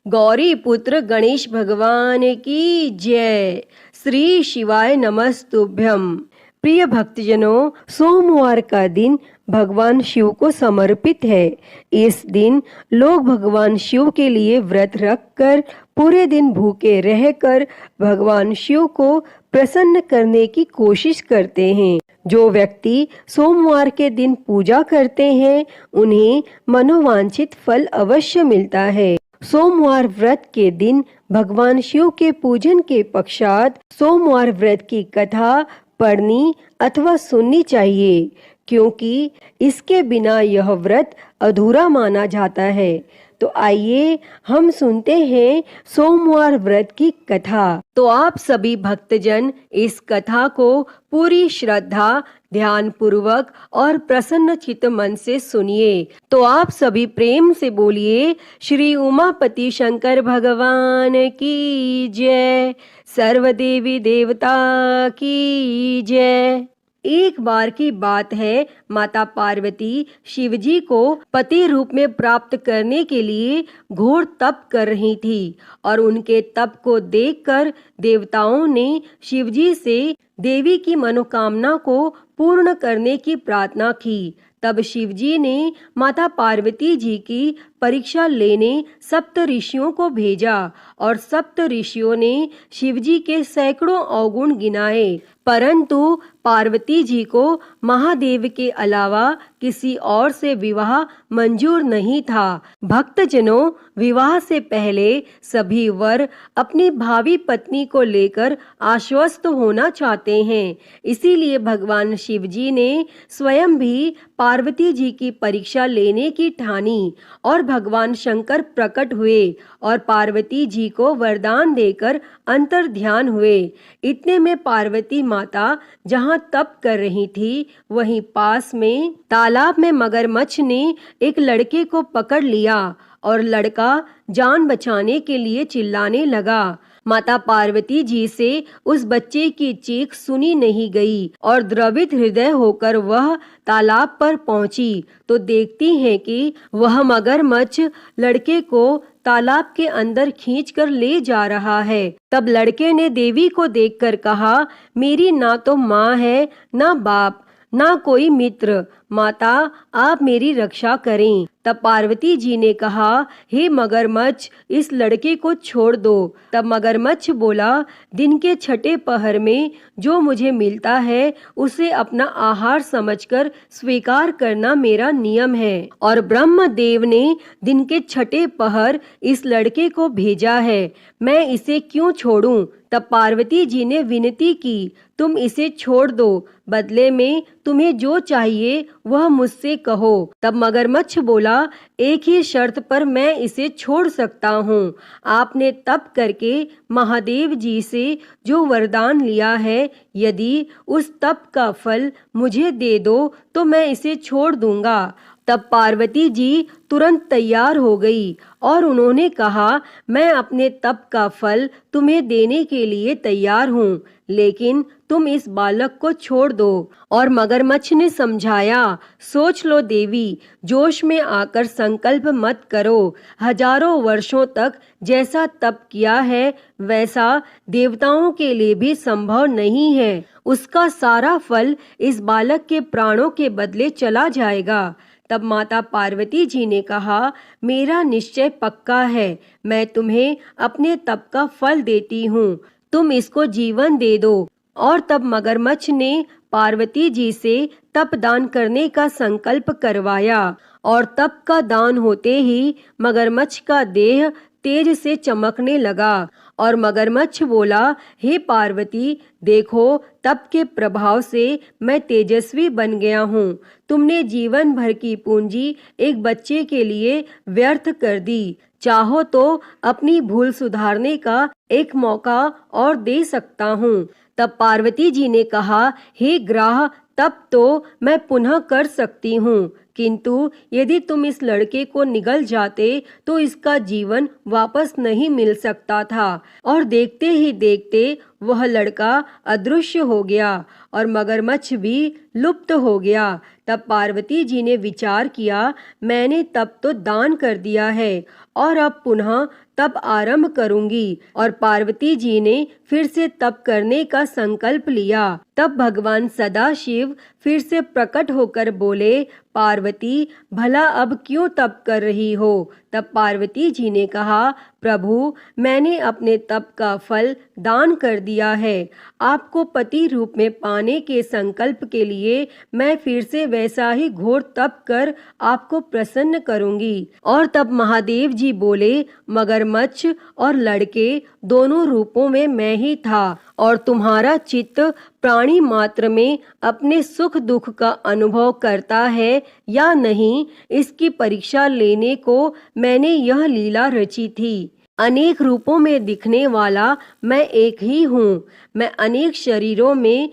गौरी पुत्र गणेश भगवान की जय। श्री शिवाय नमस्तुभ्यम। प्रिय भक्तजनों, सोमवार का दिन भगवान शिव को समर्पित है। इस दिन लोग भगवान शिव के लिए व्रत रखकर पूरे दिन भूखे रहकर भगवान शिव को प्रसन्न करने की कोशिश करते हैं। जो व्यक्ति सोमवार के दिन पूजा करते हैं उन्हें मनोवांछित फल अवश्य मिलता है। सोमवार व्रत के दिन भगवान शिव के पूजन के पश्चात सोमवार व्रत की कथा पढ़नी अथवा सुननी चाहिए, क्योंकि इसके बिना यह व्रत अधूरा माना जाता है। तो आइए हम सुनते हैं सोमवार व्रत की कथा। तो आप सभी भक्तजन इस कथा को पूरी श्रद्धा, ध्यान पूर्वक और प्रसन्न चित्त मन से सुनिए। तो आप सभी प्रेम से बोलिए, श्री उमापति शंकर भगवान की जय, सर्व देवी देवता की जय। एक बार की बात है, माता पार्वती शिवजी को पति रूप में प्राप्त करने के लिए घोर तप कर रही थी और उनके तप को देखकर देवताओं ने शिवजी से देवी की मनोकामना को पूर्ण करने की प्रार्थना की। तब शिवजी ने माता पार्वती जी की परीक्षा लेने सप्त ऋषियों को भेजा और सप्त ऋषियों ने शिवजी के सैकड़ों अवगुण गिनाए, परंतु पार्वती जी को महादेव के अलावा किसी और से विवाह मंजूर नहीं था। भक्तजनों, विवाह से पहले सभी वर अपनी भावी पत्नी को लेकर आश्वस्त होना चाहते हैं। इसीलिए भगवान शिवजी ने स्वयं भी पार्वती जी की परीक्षा लेने की ठानी और भगवान शंकर प्रकट हुए और पार्वती जी को वरदान देकर अंतर ध्यान हुए। इतने में पार्वती माता जहाँ तप कर रही थी, वहीं पास में तालाब में मगरमच्छ ने एक लड़के को पकड़ लिया और लड़का जान बचाने के लिए चिल्लाने लगा। माता पार्वती जी से उस बच्चे की चीख सुनी नहीं गई और द्रवित हृदय होकर वह तालाब पर पहुंची तो देखती हैं कि वह मगरमच्छ लड़के को तालाब के अंदर खींचकर ले जा रहा है। तब लड़के ने देवी को देखकर कहा, मेरी ना तो माँ है, ना बाप, ना कोई मित्र, माता आप मेरी रक्षा करें। तब पार्वती जी ने कहा, हे मगरमच्छ, इस लड़के को छोड़ दो। तब मगरमच्छ बोला, दिन के छठे पहर में जो मुझे मिलता है उसे अपना आहार समझकर स्वीकार करना मेरा नियम है और ब्रह्मदेव ने दिन के छठे पहर इस लड़के को भेजा है, मैं इसे क्यों छोड़ूं? तब पार्वती जी ने विनती की, तुम इसे छोड़ दो, बदले में तुम्हें जो चाहिए वह मुझसे कहो। तब मगरमच्छ बोला, एक ही शर्त पर मैं इसे छोड़ सकता हूँ। आपने तप करके महादेव जी से जो वरदान लिया है, यदि उस तप का फल मुझे दे दो तो मैं इसे छोड़ दूंगा। तब पार्वती जी तुरंत तैयार हो गई और उन्होंने कहा, मैं अपने तप का फल तुम्हें देने के लिए तैयार हूँ, लेकिन तुम इस बालक को छोड़ दो। और मगरमच्छ ने समझाया, सोच लो देवी, जोश में आकर संकल्प मत करो। हजारों वर्षों तक जैसा तप किया है वैसा देवताओं के लिए भी संभव नहीं है। उसका सारा फल इस बालक के प्राणों के बदले चला जाएगा। तब माता पार्वती जी ने कहा, मेरा निश्चय पक्का है, मैं तुम्हें अपने तप का फल देती हूँ, तुम इसको जीवन दे दो। और तब मगरमच्छ ने पार्वती जी से तप दान करने का संकल्प करवाया और तप का दान होते ही मगरमच्छ का देह तेज से चमकने लगा और मगरमच्छ बोला, हे पार्वती, देखो तप के प्रभाव से मैं तेजस्वी बन गया हूँ। तुमने जीवन भर की पूंजी एक बच्चे के लिए व्यर्थ कर दी। चाहो तो अपनी भूल सुधारने का एक मौका और दे सकता हूँ। तब पार्वती जी ने कहा, हे ग्राह, तब तो मैं पुनः कर सकती हूँ, किंतु यदि तुम इस लड़के को निगल जाते तो इसका जीवन वापस नहीं मिल सकता था। और देखते ही देखते वह लड़का अदृश्य हो गया और मगरमच्छ भी लुप्त हो गया। तब पार्वती जी ने विचार किया, मैंने तब तो दान कर दिया है और अब पुनः तप आरंभ करूंगी। और पार्वती जी ने फिर से तप करने का संकल्प लिया। तब भगवान सदाशिव फिर से प्रकट होकर बोले, पार्वती भला अब क्यों तप कर रही हो? तब पार्वती जी ने कहा, प्रभु मैंने अपने तप का फल दान कर दिया है। आपको पति रूप में पाने के संकल्प के लिए मैं फिर से वैसा ही घोर तप कर आपको प्रसन्न करूंगी। और तब महादेव जी बोले, मगरमच्छ और लड़के दोनों रूपों में मैं ही था और तुम्हारा चित्त प्राणी मात्र में अपने सुख दुख का अनुभव करता है या नहीं, इसकी परीक्षा लेने को मैंने यह लीला रची थी। अनेक रूपों में दिखने वाला मैं एक ही हूँ। मैं अनेक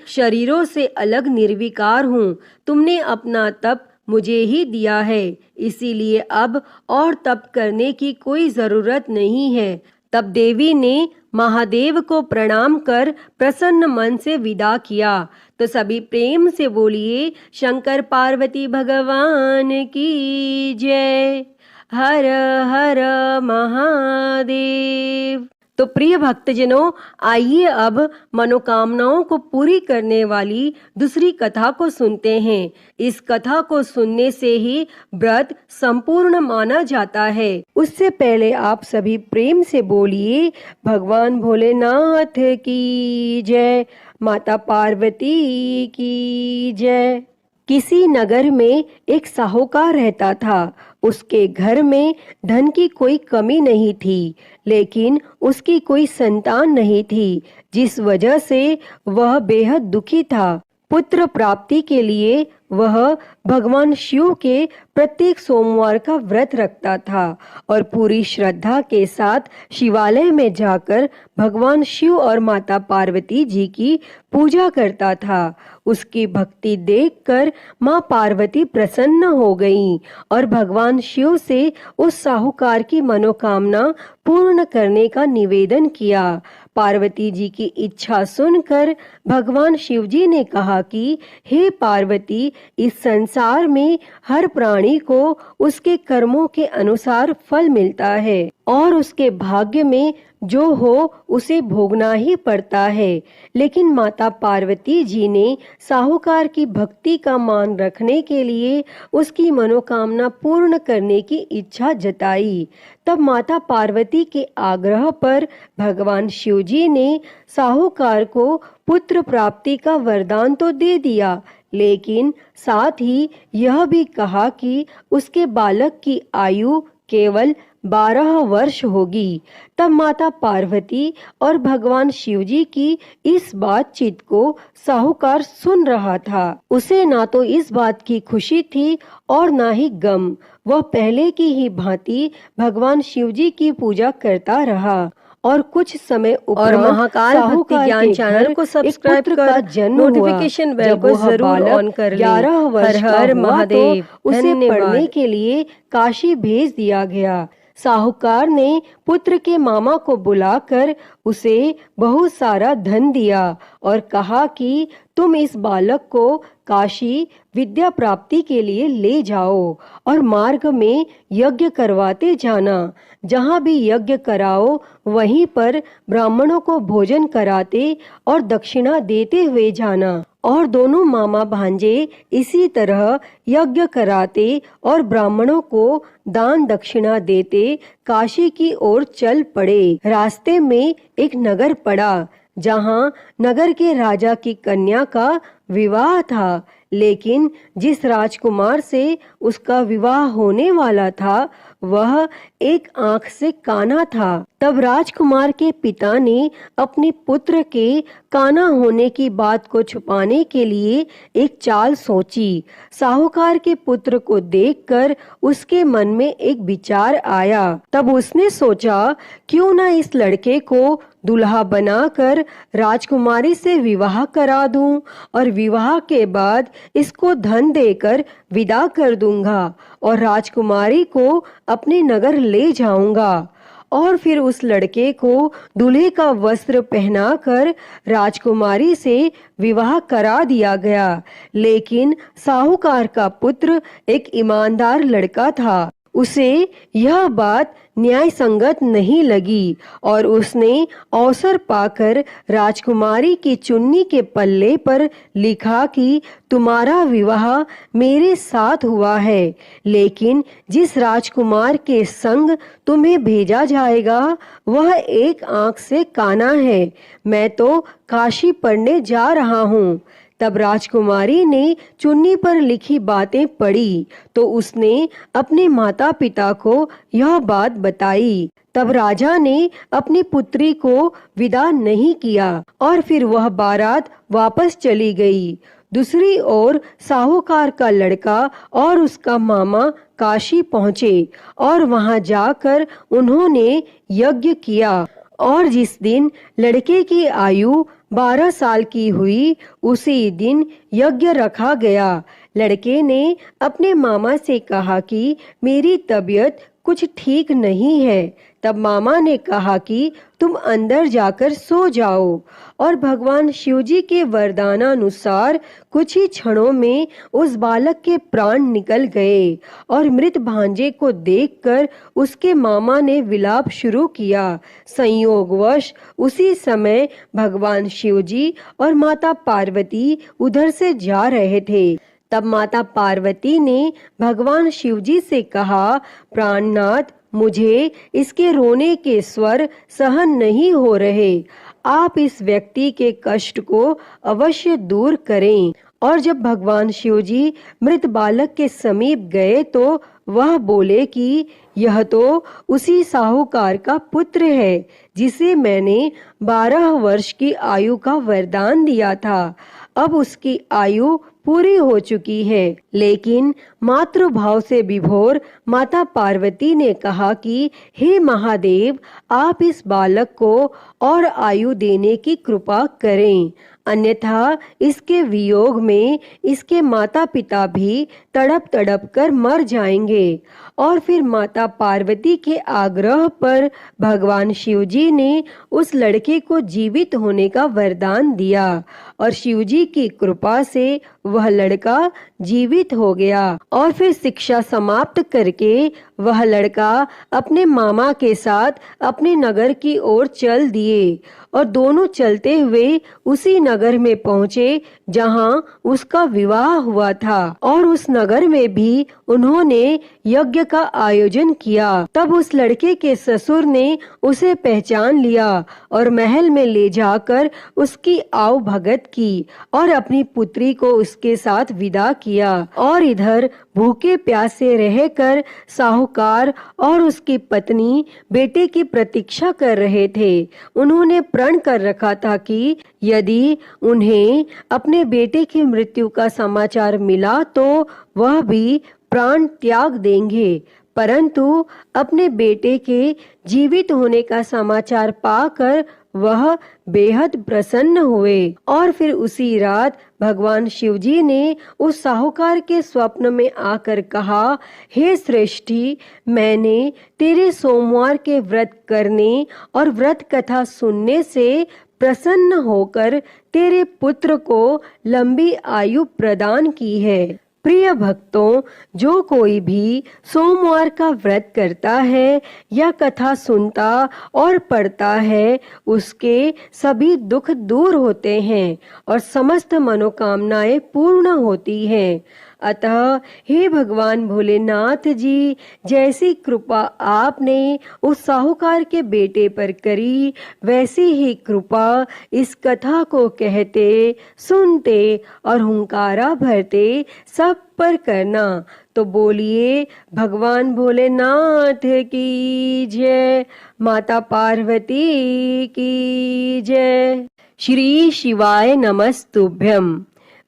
शरीरों से अलग निर्विकार हूँ। तुमने अपना तप मुझे ही दिया है, इसीलिए अब और तप करने की कोई जरूरत नहीं है। तब देवी ने महादेव को प्रणाम कर प्रसन्न मन से विदा किया। तो सभी प्रेम से बोलिए, शंकर पार्वती भगवान की जय। हर हर महादेव। तो प्रिय भक्तजनों, आइए अब मनोकामनाओं को पूरी करने वाली दूसरी कथा को सुनते हैं। इस कथा को सुनने से ही व्रत संपूर्ण माना जाता है। उससे पहले आप सभी प्रेम से बोलिए, भगवान भोलेनाथ की जय, माता पार्वती की जय। किसी नगर में एक साहूकार रहता था। उसके घर में धन की कोई कमी नहीं थी, लेकिन उसकी कोई संतान नहीं थी, जिस वजह से वह बेहद दुखी था। पुत्र प्राप्ति के लिए वह भगवान शिव के प्रत्येक सोमवार का व्रत रखता था और पूरी श्रद्धा के साथ शिवालय में जाकर भगवान शिव और माता पार्वती जी की पूजा करता था। उसकी भक्ति देखकर माँ पार्वती प्रसन्न हो गईं और भगवान शिव से उस साहूकार की मनोकामना पूर्ण करने का निवेदन किया। पार्वती जी की इच्छा सुनकर भगवान शिव जी ने कहा कि हे पार्वती, इस संसार में हर प्राणी को उसके कर्मों के अनुसार फल मिलता है और उसके भाग्य में जो हो उसे भोगना ही पड़ता है। लेकिन माता पार्वती जी ने साहूकार की भक्ति का मान रखने के लिए उसकी मनोकामना पूर्ण करने की इच्छा जताई। तब माता पार्वती के आग्रह पर भगवान शिव जी ने साहूकार को पुत्र प्राप्ति का वरदान तो दे दिया, लेकिन साथ ही यह भी कहा कि उसके बालक की आयु केवल 12 वर्ष होगी। तब माता पार्वती और भगवान शिव जी की इस बातचीत को साहूकार सुन रहा था। उसे ना तो इस बात की खुशी थी और ना ही गम। वह पहले की ही भांति भगवान शिव जी की पूजा करता रहा और कुछ समय और महाकाल भक्ति ज्ञान चैनल को सब्सक्राइब कर नोटिफिकेशन बेल को जरूर ऑन कर ले। 11 वर्ष हर महादेव। उसे पढ़ने के लिए काशी भेज दिया गया। साहूकार ने पुत्र के मामा को बुलाकर उसे बहुत सारा धन दिया और कहा कि तुम इस बालक को काशी विद्या प्राप्ति के लिए ले जाओ और मार्ग में यज्ञ करवाते जाना। जहाँ भी यज्ञ कराओ वहीं पर ब्राह्मणों को भोजन कराते और दक्षिणा देते हुए जाना। और दोनों मामा भांजे इसी तरह यज्ञ कराते और ब्राह्मणों को दान दक्षिणा देते काशी की ओर चल पड़े। रास्ते में एक नगर पड़ा, जहाँ नगर के राजा की कन्या का विवाह था, लेकिन जिस राजकुमार से उसका विवाह होने वाला था वह एक आंख से काना था। तब राजकुमार के पिता ने अपने पुत्र के काना होने की बात को छुपाने के लिए एक चाल सोची। साहूकार के पुत्र को देखकर उसके मन में एक विचार आया। तब उसने सोचा, क्यों ना इस लड़के को दुल्हा बनाकर राजकुमारी से विवाह करा दूं और विवाह के बाद इसको धन देकर विदा कर दूंगा और राजकुमारी को अपने नगर ले जाऊंगा। और फिर उस लड़के को दूल्हे का वस्त्र पहनाकर राजकुमारी से विवाह करा दिया गया। लेकिन साहूकार का पुत्र एक ईमानदार लड़का था। उसे यह बात न्याय संगत नहीं लगी और उसने अवसर पाकर राजकुमारी की चुन्नी के पल्ले पर लिखा कि तुम्हारा विवाह मेरे साथ हुआ है, लेकिन जिस राजकुमार के संग तुम्हें भेजा जाएगा वह एक आंख से काना है। मैं तो काशी पढ़ने जा रहा हूँ। तब राजकुमारी ने चुन्नी पर लिखी बातें पढ़ी तो उसने अपने माता पिता को यह बात बताई। तब राजा ने अपनी पुत्री को विदा नहीं किया और फिर वह बारात वापस चली गई। दूसरी ओर साहूकार का लड़का और उसका मामा काशी पहुँचे और वहां जाकर उन्होंने यज्ञ किया और जिस दिन लड़के की आयु 12 साल की हुई उसी दिन यज्ञ रखा गया। लड़के ने अपने मामा से कहा कि मेरी तबीयत कुछ ठीक नहीं है। तब मामा ने कहा कि तुम अंदर जाकर सो जाओ और भगवान शिवजी के वरदानानुसार कुछ ही क्षणों में उस बालक के प्राण निकल गए और मृत भांजे को देखकर उसके मामा ने विलाप शुरू किया। संयोगवश उसी समय भगवान शिवजी और माता पार्वती उधर से जा रहे थे। तब माता पार्वती ने भगवान शिवजी से कहा, प्राणनाथ, मुझे इसके रोने के स्वर सहन नहीं हो रहे। आप इस व्यक्ति के कष्ट को अवश्य दूर करें। और जब भगवान शिवजी मृत बालक के समीप गए तो वह बोले कि यह तो उसी साहूकार का पुत्र है जिसे मैंने 12 वर्ष की आयु का वरदान दिया था। अब उसकी आयु पूरी हो चुकी है। लेकिन मातृभाव से विभोर माता पार्वती ने कहा कि हे महादेव, आप इस बालक को और आयु देने की कृपा करें, अन्यथा इसके वियोग में इसके माता पिता भी तड़प तड़प कर मर जाएंगे। और फिर माता पार्वती के आग्रह पर भगवान शिवजी ने उस लड़के को जीवित होने का वरदान दिया और शिवजी की कृपा से वह लड़का जीवित हो गया। और फिर शिक्षा समाप्त करके वह लड़का अपने मामा के साथ अपने नगर की ओर चल दिए और दोनों चलते हुए उसी नगर में पहुँचे जहाँ उसका विवाह हुआ था और उस नगर में भी उन्होंने यज्ञ का आयोजन किया। तब उस लड़के के ससुर ने उसे पहचान लिया और महल में ले जाकर उसकी आव भगत की और अपनी पुत्री को उसके साथ विदा किया। और इधर भूखे प्यासे रहकर साहूकार और उसकी पत्नी बेटे की प्रतीक्षा कर रहे थे। उन्होंने प्रण कर रखा था कि यदि उन्हें अपने बेटे की मृत्यु का समाचार मिला तो वह भी प्राण त्याग देंगे। परंतु अपने बेटे के जीवित होने का समाचार पाकर वह बेहद प्रसन्न हुए। और फिर उसी रात भगवान शिवजी ने उस साहूकार के स्वप्न में आकर कहा, हे श्रेष्ठी, मैंने तेरे सोमवार के व्रत करने और व्रत कथा सुनने से प्रसन्न होकर तेरे पुत्र को लंबी आयु प्रदान की है। प्रिय भक्तों, जो कोई भी सोमवार का व्रत करता है या कथा सुनता और पढ़ता है उसके सभी दुख दूर होते हैं और समस्त मनोकामनाएं पूर्ण होती हैं। अतः हे भगवान भोलेनाथ जी, जैसी कृपा आपने उस साहूकार के बेटे पर करी वैसी ही कृपा इस कथा को कहते, सुनते और हुंकारा भरते सब पर करना। तो बोलिए भगवान भोलेनाथ की जय, माता पार्वती की जय। श्री शिवाय नमस्तुभ्यम।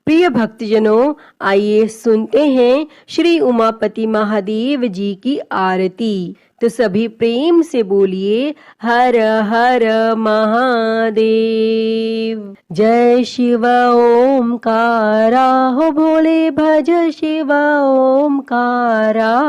प्रिय भक्तजनों, आइए सुनते हैं श्री उमापति महादेव जी की आरती। तो सभी प्रेम से बोलिए हर हर महादेव। जय शिव ओमकारा, हो भोले भज शिव ओमकारा।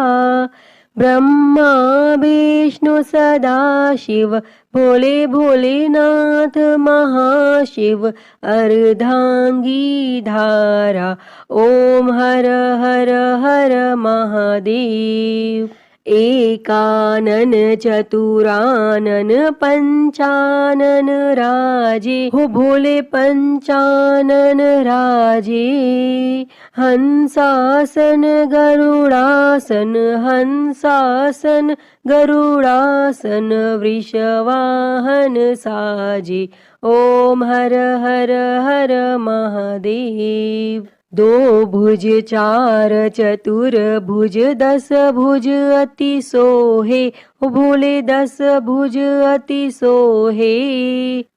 ब्रह्मा विष्णु सदा शिव, भोले भोलेनाथ महाशिव। अर्धांगी धारा, ओम हर हर हर महादेव। एकानन चतुरानन पंचानन राजे हो भोले पंचानन राजे। हंसासन गरुड़ासन हंसासन गरुड़ासन वृषवाहन साजे। ओम हर हर हर महादेव। दो भुज चार चतुर भुज दस भुज अति सोहे ओ भोले दस भुज अति सोहे।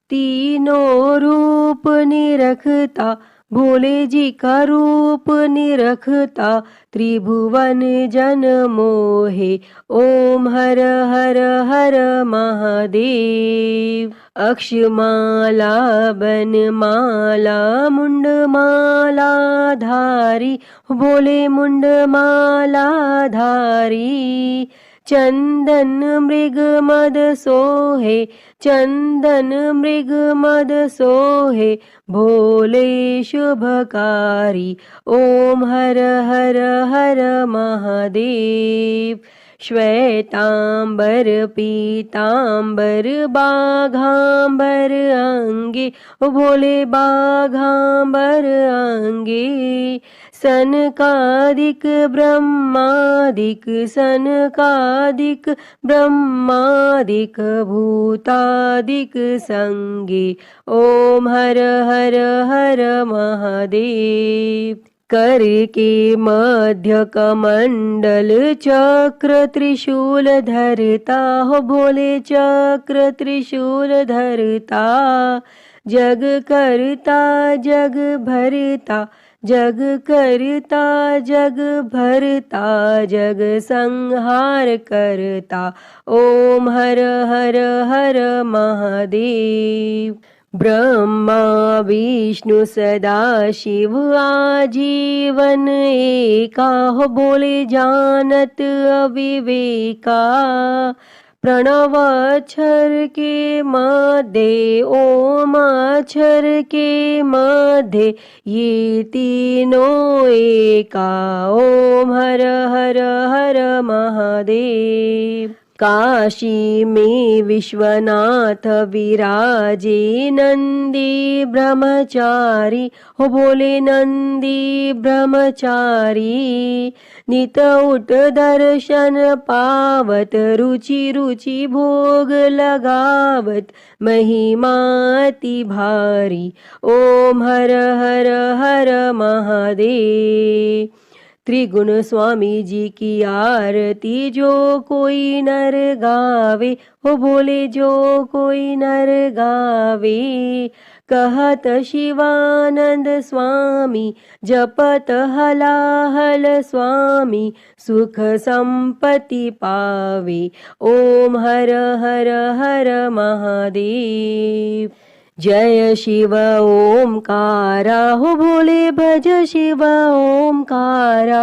तीनों रूप निरखता भोले जी का रूप निरखता त्रिभुवन जन मोहे। ओम हर हर हर महादेव। अक्षमाला बनमाला मुंडमाला धारी भोले मुंडमाला धारी। चंदन मृग मद सोहे चंदन मृग मद सोहे भोले शुभकारी। ओम हर हर हर महादेव। श्वेतांबर पीतांबर बाघांबर अंगे ओ भोले बाघांबर अंगे। सनकादिक ब्रह्मादिक सनकादिक ब्रह्मादिक भूतादिक संगे। ओम हर हर हर महादेव। कर के मध्य कमंडल चक्र त्रिशूल धरता हो भोले चक्र त्रिशूल धरता। जग करता जग भरता जग करता जग भरता जग संहार करता। ओम हर हर हर महादेव। ब्रह्मा विष्णु सदा शिव आजीवन एका हो भोले जानत अविवेका। प्रणव अक्षर के मध्य ओम अक्षर के मध्य ये तीनों एका। ओम हर हर हर महादेव। काशी में विश्वनाथ विराजे नंदी ब्रह्मचारी हो भोले नंदी ब्रह्मचारी। नित उठ दर्शन पावत रुचि रुचि भोग लगावत महिमा अति भारी। ओम हर हर हर महादेव। त्रिगुण स्वामी जी की आरती जो कोई नर गावे हो भोले जो कोई नर गावे। कहत शिवानंद स्वामी जपत हलाहल स्वामी सुख संपत्ति पावे। ओम हर हर हर महादेव। जय शिव ओमकारा हो भोले भज शिव ओमकारा।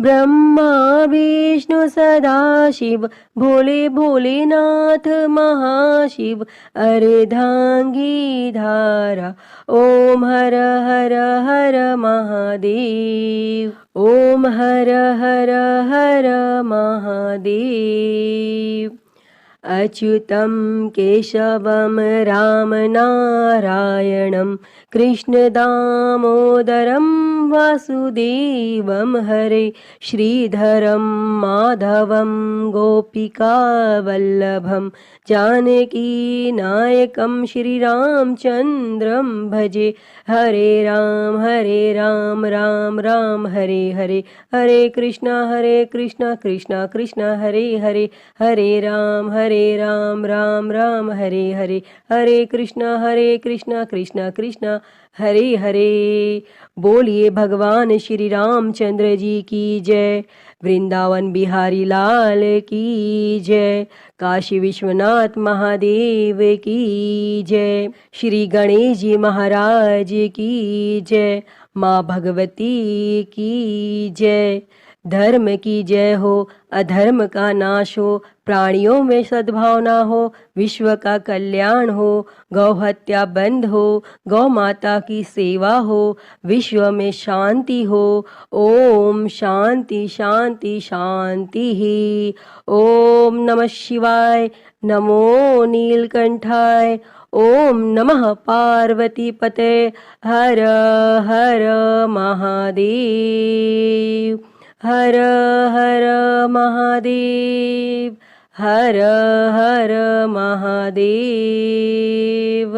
ब्रह्मा विष्णु सदा शिव भोले भोलेनाथ महाशिव अर्धांगी धारा। ओम हर हर हर महादेव। ओम हर हर हर महादेव। अच्युतं केशवं राम नारायणं कृष्ण दामोदरं वासुदेवं हरे। श्रीधरं माधवं गोपिकावल्लभं जानकी नायकं श्रीरामचन्द्रं भजे। हरे राम राम राम हरे हरे। हरे कृष्णा कृष्णा कृष्णा हरे हरे। हरे राम राम राम हरे हरे। हरे कृष्णा कृष्णा कृष्णा हरे हरे। बोलिए भगवान श्री रामचंद्र जी की जय। वृंदावन बिहारी लाल की जय। काशी विश्वनाथ महादेव की जय। श्री गणेश जी महाराज की जय। माँ भगवती की जय। धर्म की जय हो अधर्म का नाश हो प्राणियों में सद्भावना हो, विश्व का कल्याण हो, गौ हत्या बंद हो, गौ माता की सेवा हो, विश्व में शांति हो। ओम शांति शांति शांति ही। ओम नमः शिवाय। नमो नीलकंठाय। ओम नमः पार्वती पते। हर हर महादेव। हर हर महादेव। हर हर महादेव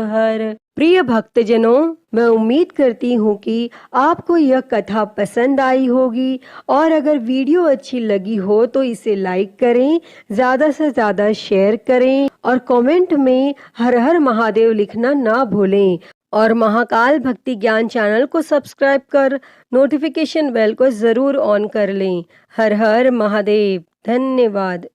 हर। प्रिय भक्तजनों, मैं उम्मीद करती हूँ कि आपको यह कथा पसंद आई होगी और अगर वीडियो अच्छी लगी हो तो इसे लाइक करें, ज़्यादा से ज़्यादा शेयर करें और कमेंट में हर हर महादेव लिखना ना भूलें। और महाकाल भक्ति ज्ञान चैनल को सब्सक्राइब कर नोटिफिकेशन बेल को ज़रूर ऑन कर लें। हर हर महादेव। धन्यवाद।